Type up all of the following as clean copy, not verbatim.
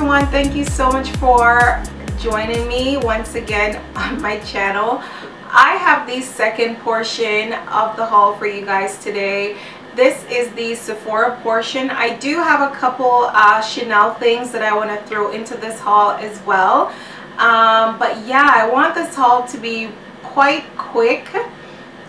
everyone, thank you so much for joining me once again on my channel. I have the second portion of the haul for you guys today. This is the Sephora portion. I do have a couple Chanel things that I want to throw into this haul as well. But yeah, I want this haul to be quite quick.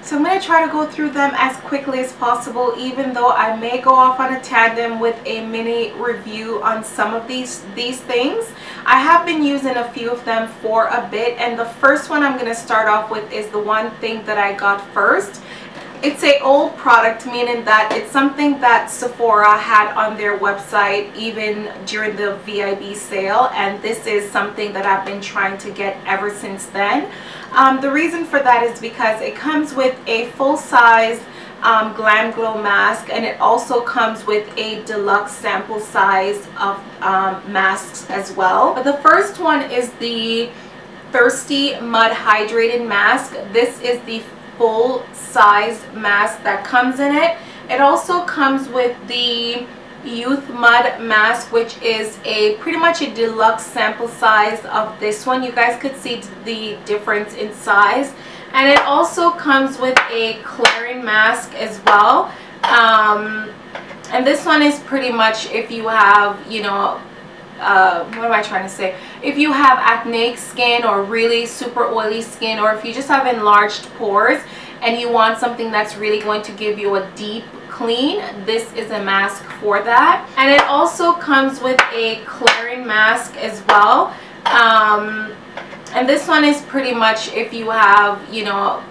So I'm going to try to go through them as quickly as possible, even though I may go off on a tandem with a mini review on some of these things. I have been using a few of them for a bit, and the first one I'm going to start off with is the one thing that I got first. It's a old product, meaning that it's something that Sephora had on their website even during the VIB sale, and this is something that I've been trying to get ever since then. The reason for that is because it comes with a full-size Glam Glow mask, and it also comes with a deluxe sample size of masks as well. But the first one is the Thirsty Mud Hydrated Mask. This is the full size mask that comes in it. It also comes with the Youth Mud Mask, which is pretty much a deluxe sample size of this one. You guys could see the difference in size. And it also comes with a clearing mask as well. And this one is pretty much if you have, you know, what am I trying to say? If you have acneic skin or really super oily skin, or if you just have enlarged pores and you want something that's really going to give you a deep clean, this is a mask for that. And it also comes with a clearing mask as well. And this one is pretty much if you have, you know,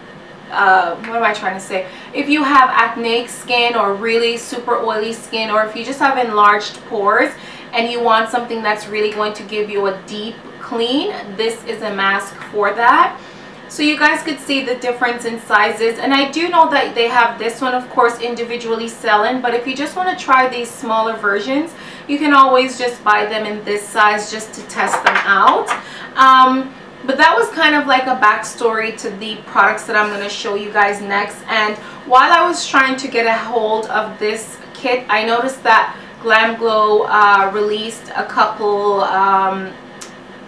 what am I trying to say? If you have acneic skin or really super oily skin, or if you just have enlarged pores and you want something that's really going to give you a deep clean, this is a mask for that. So you guys could see the difference in sizes, and I do know that they have this one, of course, individually selling, but if you just want to try these smaller versions, you can always just buy them in this size just to test them out. But that was kind of like a backstory to the products that I'm going to show you guys next. And while I was trying to get a hold of this kit, I noticed that Glam Glow released a couple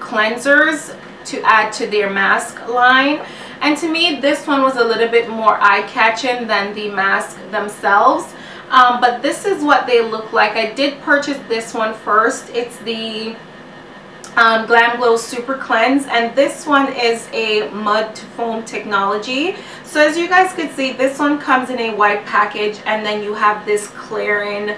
cleansers to add to their mask line, and to me this one was a little bit more eye-catching than the mask themselves. But this is what they look like. I did purchase this one first. It's the Glam Glow Super Cleanse, and this one is a mud to foam technology. So as you guys could see, this one comes in a white package, and then you have this clearing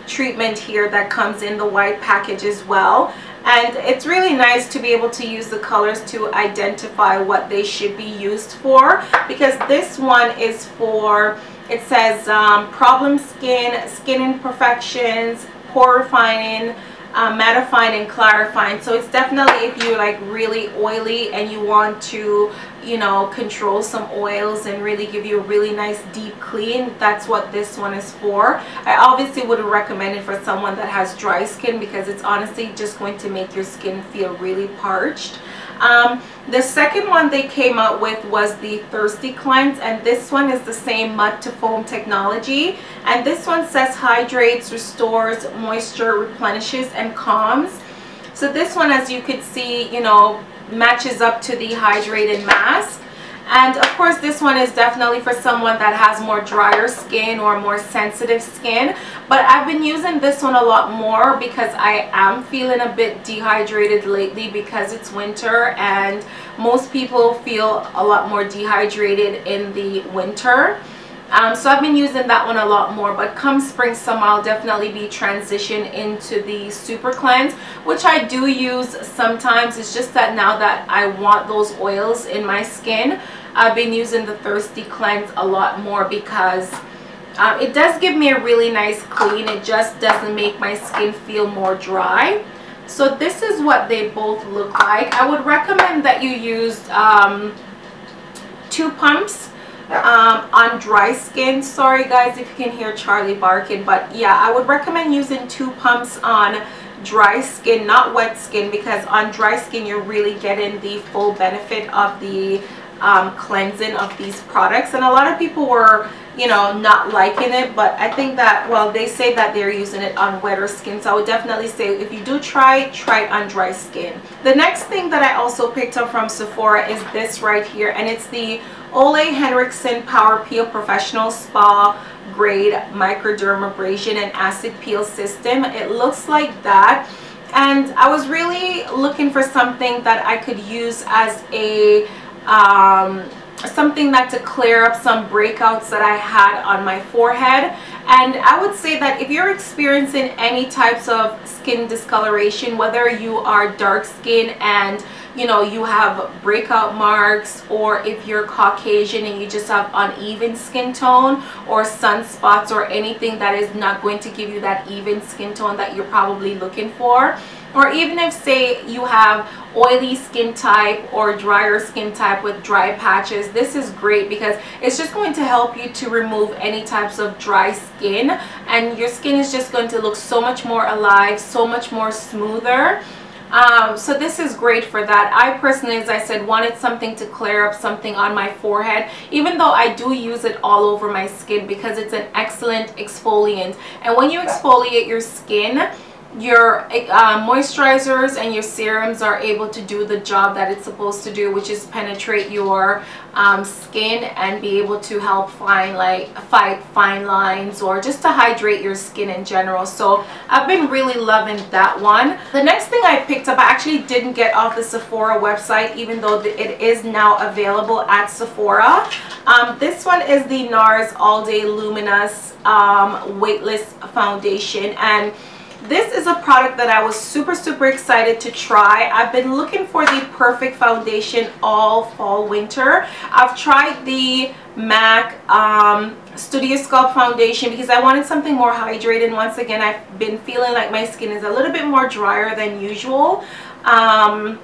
treatment here that comes in the white package as well. And it's really nice to be able to use the colors to identify what they should be used for, because this one is for, it says problem skin, skin imperfections, pore refining, mattifying and clarifying. So it's definitely if you're like really oily and you want to, you know, control some oils and really give you a really nice deep clean, that's what this one is for. I obviously would recommend it for someone that has dry skin, because it's honestly just going to make your skin feel really parched. The second one they came out with was the Thirsty Cleanse, and this one is the same mud to foam technology, and this one says hydrates, restores, moisture, replenishes, and calms. So this one, as you could see, you know, matches up to the hydrated mask. And of course this one is definitely for someone that has more drier skin or more sensitive skin, but I've been using this one a lot more because I am feeling a bit dehydrated lately because it's winter, and most people feel a lot more dehydrated in the winter. So I've been using that one a lot more, but come spring summer I'll definitely be transitioning into the Super Cleanse, which I do use sometimes. It's just that now that I want those oils in my skin, I've been using the Thirsty Cleanse a lot more because it does give me a really nice clean. It just doesn't make my skin feel more dry. So this is what they both look like. I would recommend that you use 2 pumps on dry skin. Sorry guys if you can hear Charlie barking, but yeah, I would recommend using 2 pumps on dry skin, not wet skin, because on dry skin you're really getting the full benefit of the cleansing of these products, and a lot of people were, you know, not liking it, but I think that, well, they say that they're using it on wetter skin, so I would definitely say if you do try it on dry skin. The next thing that I also picked up from Sephora is this right here, and it's the Ole Henriksen Power Peel Professional Spa Grade Microdermabrasion and Acid Peel System. It looks like that, and I was really looking for something that I could use as a something that to clear up some breakouts that I had on my forehead. And I would say that if you're experiencing any types of skin discoloration, whether you are dark skin and you know you have breakout marks, or if you're Caucasian and you just have uneven skin tone or sunspots or anything that is not going to give you that even skin tone that you're probably looking for, or even if say you have oily skin type or drier skin type with dry patches, this is great because it's just going to help you to remove any types of dry skin, and your skin is just going to look so much more alive, so much more smoother. So this is great for that. I personally, as I said, wanted something to clear up something on my forehead, even though I do use it all over my skin because it's an excellent exfoliant. And when you exfoliate your skin, your moisturizers and your serums are able to do the job that it's supposed to do, which is penetrate your skin and be able to help fight fine lines, or just to hydrate your skin in general. So I've been really loving that one. The next thing I picked up, I actually didn't get off the Sephora website, even though it is now available at Sephora. This one is the NARS All Day Luminous Weightless Foundation, and this is a product that I was super excited to try. I've been looking for the perfect foundation all fall winter. I've tried the MAC Studio Sculpt foundation because I wanted something more hydrated. Once again, I've been feeling like my skin is a little bit more drier than usual. So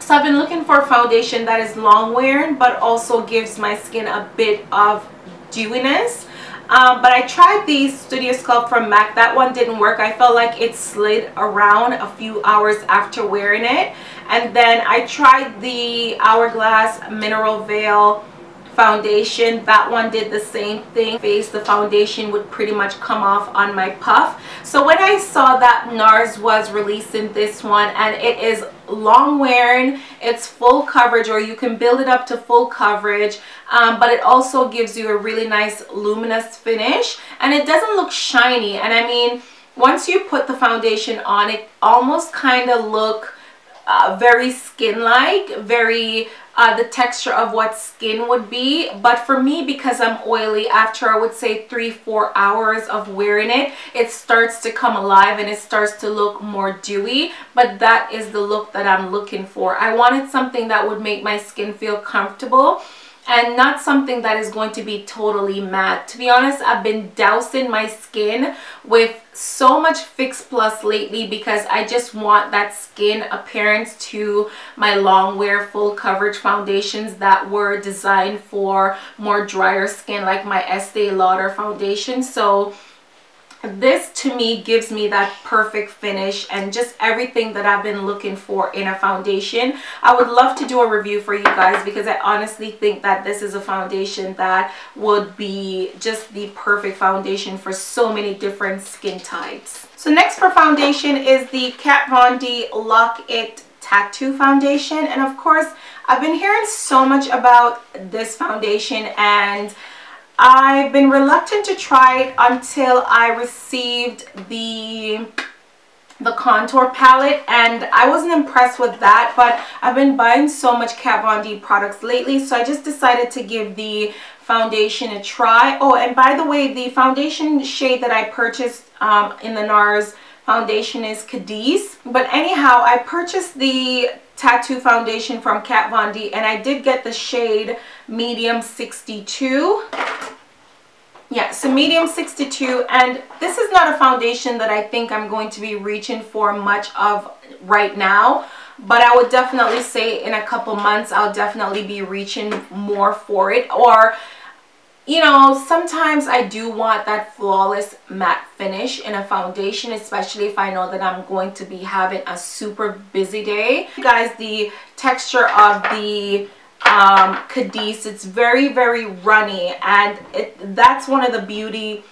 I've been looking for a foundation that is long wearing but also gives my skin a bit of dewiness. But I tried the Studio Sculpt from MAC. That one didn't work. I felt like it slid around a few hours after wearing it. And then I tried the Hourglass Mineral Veil foundation. That one did the same thing. The foundation would pretty much come off on my puff. So when I saw that NARS was releasing this one, and it is long wearing, it's full coverage, or you can build it up to full coverage, but it also gives you a really nice luminous finish, and it doesn't look shiny. And I mean, once you put the foundation on, it almost kind of look very skin-like, very the texture of what skin would be. But for me, because I'm oily, after I would say 3-4 hours of wearing it, it starts to come alive and it starts to look more dewy. But that is the look that I'm looking for. I wanted something that would make my skin feel comfortable and not something that is going to be totally matte. To be honest, I've been dousing my skin with so much Fix Plus lately because I just want that skin appearance to my long wear full coverage foundations that were designed for more drier skin, like my Estee Lauder foundation. So this to me gives me that perfect finish and just everything that I've been looking for in a foundation. I would love to do a review for you guys because I honestly think that this is a foundation that would be just the perfect foundation for so many different skin types. So next for foundation is the Kat Von D Lock It Tattoo Foundation. And of course, I've been hearing so much about this foundation, and I've been reluctant to try it until I received the contour palette, and I wasn't impressed with that. But I've been buying so much Kat Von D products lately, so I just decided to give the foundation a try. Oh, and by the way, the foundation shade that I purchased in the NARS foundation is Cadiz. But anyhow, I purchased the tattoo foundation from Kat Von D, and I did get the shade medium 62. Yeah, so medium 62, and this is not a foundation that I think I'm going to be reaching for much of right now, but I would definitely say in a couple months I'll definitely be reaching more for it. Or, you know, sometimes I do want that flawless matte finish in a foundation, especially if I know that I'm going to be having a super busy day. Guys, the texture of the Cadiz. It's very, very runny, and that's one of the beauty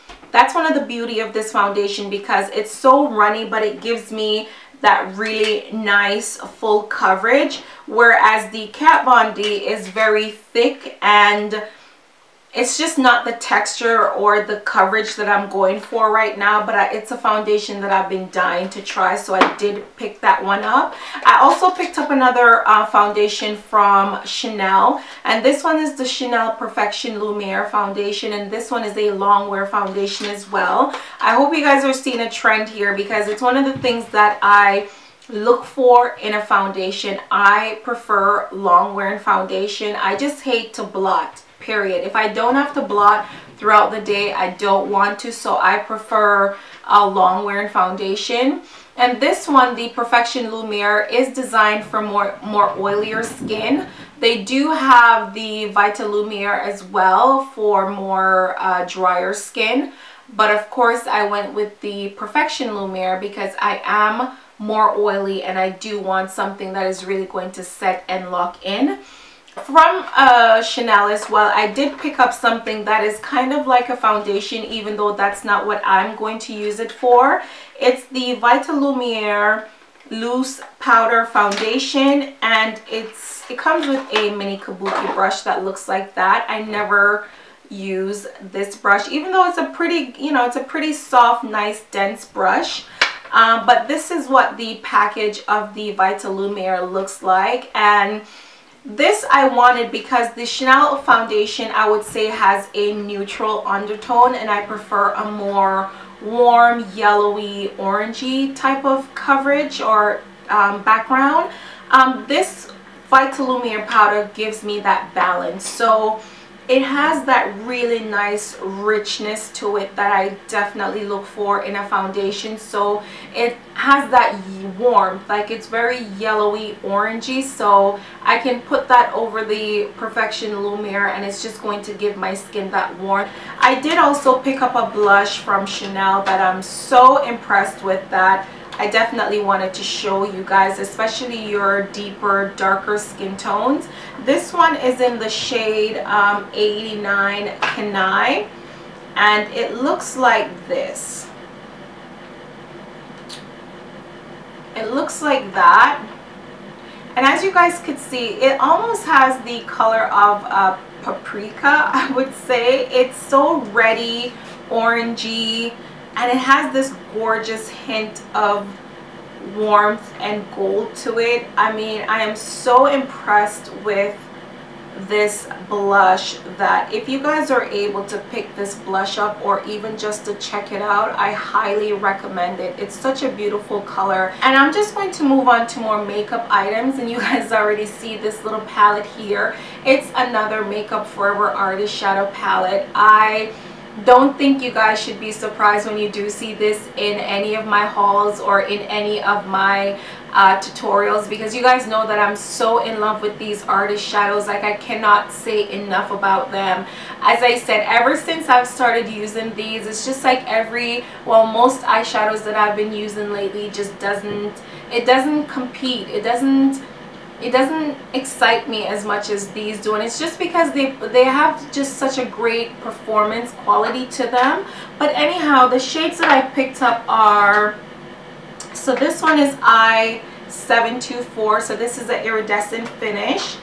of this foundation, because it's so runny, but it gives me that really nice full coverage, whereas the Kat Von D is very thick and it's just not the texture or the coverage that I'm going for right now. But it's a foundation that I've been dying to try, so I did pick that one up. I also picked up another foundation from Chanel, and this one is the Chanel Perfection Lumiere foundation, and this one is a long wear foundation as well. I hope you guys are seeing a trend here, because it's one of the things that I look for in a foundation. I prefer long wearing foundation. I just hate to blot, period. If I don't have to blot throughout the day, I don't want to, so I prefer a long wearing foundation. And this one, the Perfection Lumiere, is designed for more oilier skin. They do have the Vitalumiere as well for more drier skin, but of course I went with the Perfection Lumiere because I am more oily and I do want something that is really going to set and lock in. From Chanel as well, I did pick up something that is kind of like a foundation, even though that's not what I'm going to use it for. It's the Vitalumiere Loose Powder Foundation, and it comes with a mini kabuki brush that looks like that. I never use this brush, even though it's a pretty, it's a pretty soft, nice, dense brush. But this is what the package of the Vitalumiere looks like, and this I wanted because the Chanel foundation, I would say, has a neutral undertone, and I prefer a more warm, yellowy, orangey type of coverage or background. This Vitalumiere powder gives me that balance, so it has that really nice richness to it that I definitely look for in a foundation. So it has that warmth, like it's very yellowy, orangey, so I can put that over the Perfection Lumiere and it's just going to give my skin that warmth. I did also pick up a blush from Chanel that I'm so impressed with that I definitely wanted to show you guys, especially your deeper, darker skin tones. This one is in the shade 89 Canaille, and it looks like this. It looks like that, and as you guys could see, it almost has the color of paprika, I would say. It's so reddy, orangey, and it has this gorgeous hint of warmth and gold to it. I mean, I am so impressed with this blush that if you guys are able to pick this blush up or even just to check it out, I highly recommend it. It's such a beautiful color. And I'm just going to move on to more makeup items, and you guys already see this little palette here. It's another Makeup Forever Artist Shadow Palette. I don't think you guys should be surprised when you do see this in any of my hauls or in any of my tutorials, because you guys know that I'm so in love with these artist shadows. Like, I cannot say enough about them. As I said, ever since I've started using these, it's just like most eyeshadows that I've been using lately just doesn't compete. It doesn't excite me as much as these do, and it's just because they have just such a great performance quality to them. But anyhow, the shades that I picked up are, so this one is I-724, so this is an iridescent finish.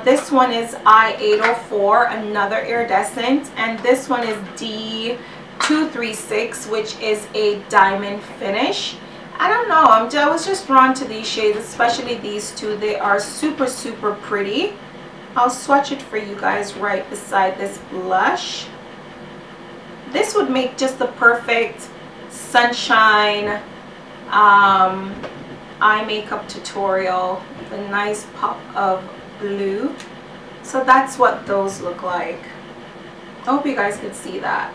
This one is I-804, another iridescent, and this one is D-236, which is a diamond finish. I don't know, I was just drawn to these shades, especially these two. They are super, super pretty. I'll swatch it for you guys right beside this blush. This would make just the perfect sunshine eye makeup tutorial. The nice pop of blue. So that's what those look like. I hope you guys could see that.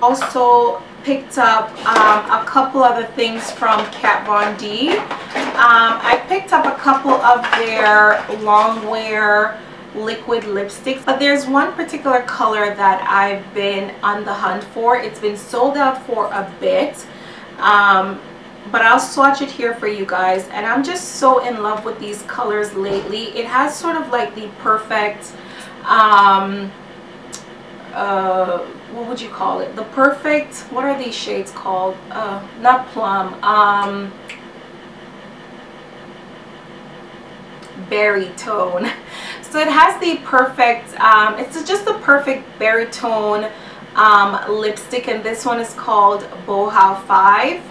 Also picked up a couple other things from Kat Von D. I picked up a couple of their long wear liquid lipsticks, but there's one particular color that I've been on the hunt for. It's been sold out for a bit, but I'll swatch it here for you guys. And I'm just so in love with these colors lately. It has sort of like the perfect what would you call it, the perfect, what are these shades called, not plum, berry tone. So it has the perfect it's just the perfect berry tone lipstick, and this one is called Boho 5.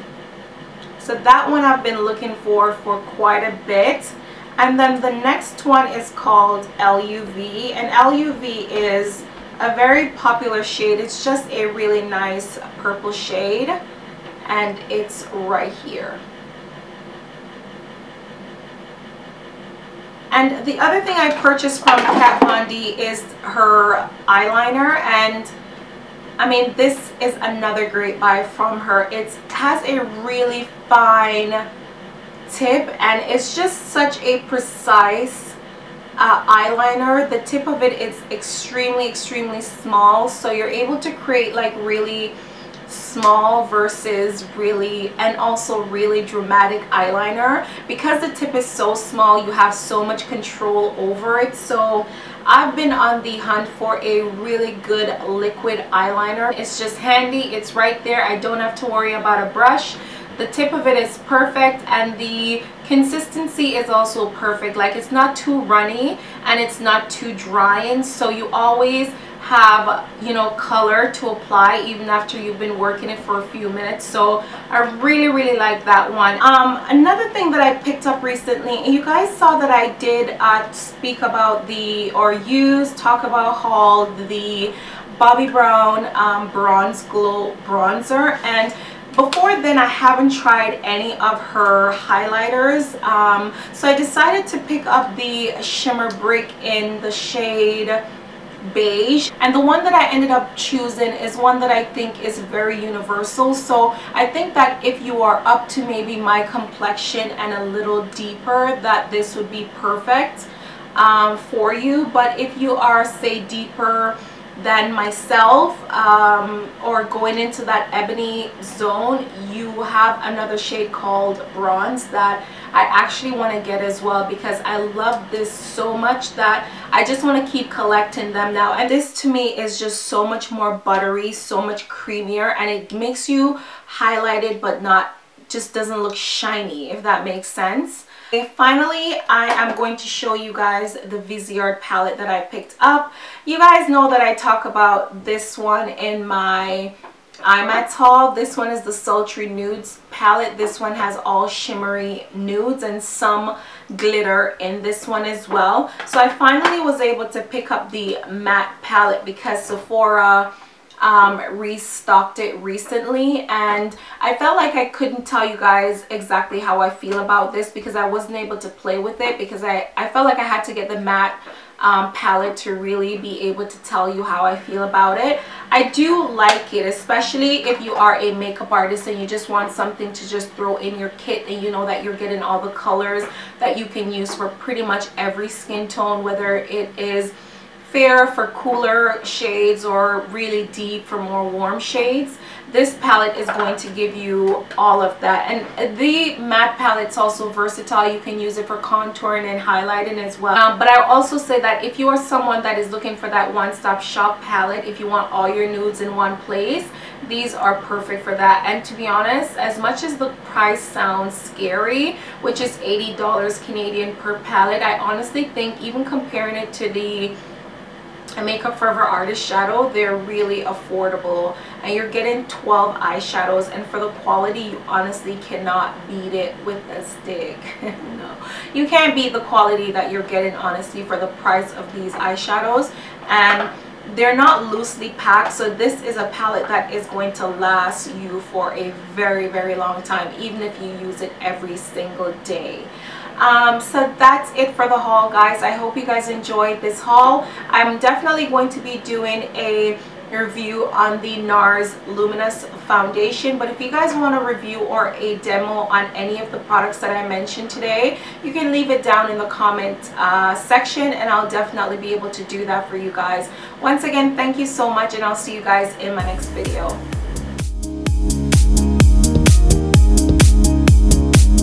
So that one I've been looking for quite a bit. And then the next one is called LUV, and LUV is a very popular shade. It's just a really nice purple shade, and it's right here. And the other thing I purchased from Kat Von D is her eyeliner, and I mean, this is another great buy from her. It has a really fine tip, and it's just such a precise eyeliner. The tip of it is extremely small, so you're able to create like really small versus really, and also really dramatic eyeliner. Because the tip is so small, you have so much control over it. So I've been on the hunt for a really good liquid eyeliner. It's just handy, it's right there. I don't have to worry about a brush. The tip of it is perfect, and the consistency is also perfect. Like, it's not too runny and it's not too drying, so you always have, you know, color to apply even after you've been working it for a few minutes. So I really like that one. Another thing that I picked up recently, and you guys saw that I did speak about the, or talk about haul the Bobbi Brown Bronze Glow Bronzer. And before then, I haven't tried any of her highlighters, so I decided to pick up the Shimmer Brick in the shade Beige, and the one that I ended up choosing is one that I think is very universal. So I think that if you are up to maybe my complexion and a little deeper, that this would be perfect for you. But if you are, say, deeper than myself, or going into that ebony zone, you have another shade called Bronze that I actually want to get as well, because I love this so much that I just want to keep collecting them now. And this to me is just so much more buttery, so much creamier, and it makes you highlighted but not, just doesn't look shiny, if that makes sense. Okay, finally, I am going to show you guys the Viseart palette that I picked up. You guys know that I talk about this one in my IMAX haul. This one is the Sultry Nudes palette. This one has all shimmery nudes and some glitter in this one as well. So I finally was able to pick up the matte palette because Sephora restocked it recently, and I felt like I couldn't tell you guys exactly how I feel about this because I wasn't able to play with it, because I felt like I had to get the matte palette to really be able to tell you how I feel about it. I do like it, especially if you are a makeup artist and you just want something to just throw in your kit, and you know that you're getting all the colors that you can use for pretty much every skin tone, whether it is fair for cooler shades or really deep for more warm shades. This palette is going to give you all of that. And the matte palette's also versatile. You can use it for contouring and highlighting as well. But I also say that if you are someone that is looking for that one-stop shop palette, if you want all your nudes in one place, these are perfect for that. And to be honest, as much as the price sounds scary, which is $80 Canadian per palette, I honestly think even comparing it to the Makeup Forever Artist Shadow, they're really affordable, and you're getting 12 eyeshadows, and for the quality, you honestly cannot beat it with a stick. No, you can't beat the quality that you're getting, honestly, for the price of these eyeshadows. And they're not loosely packed, so this is a palette that is going to last you for a very long time, even if you use it every single day. So that's it for the haul, guys. I hope you guys enjoyed this haul. I'm definitely going to be doing a review on the NARS Luminous Foundation, but if you guys want a review or a demo on any of the products that I mentioned today, you can leave it down in the comment section, and I'll definitely be able to do that for you guys. Once again, thank you so much, and I'll see you guys in my next video.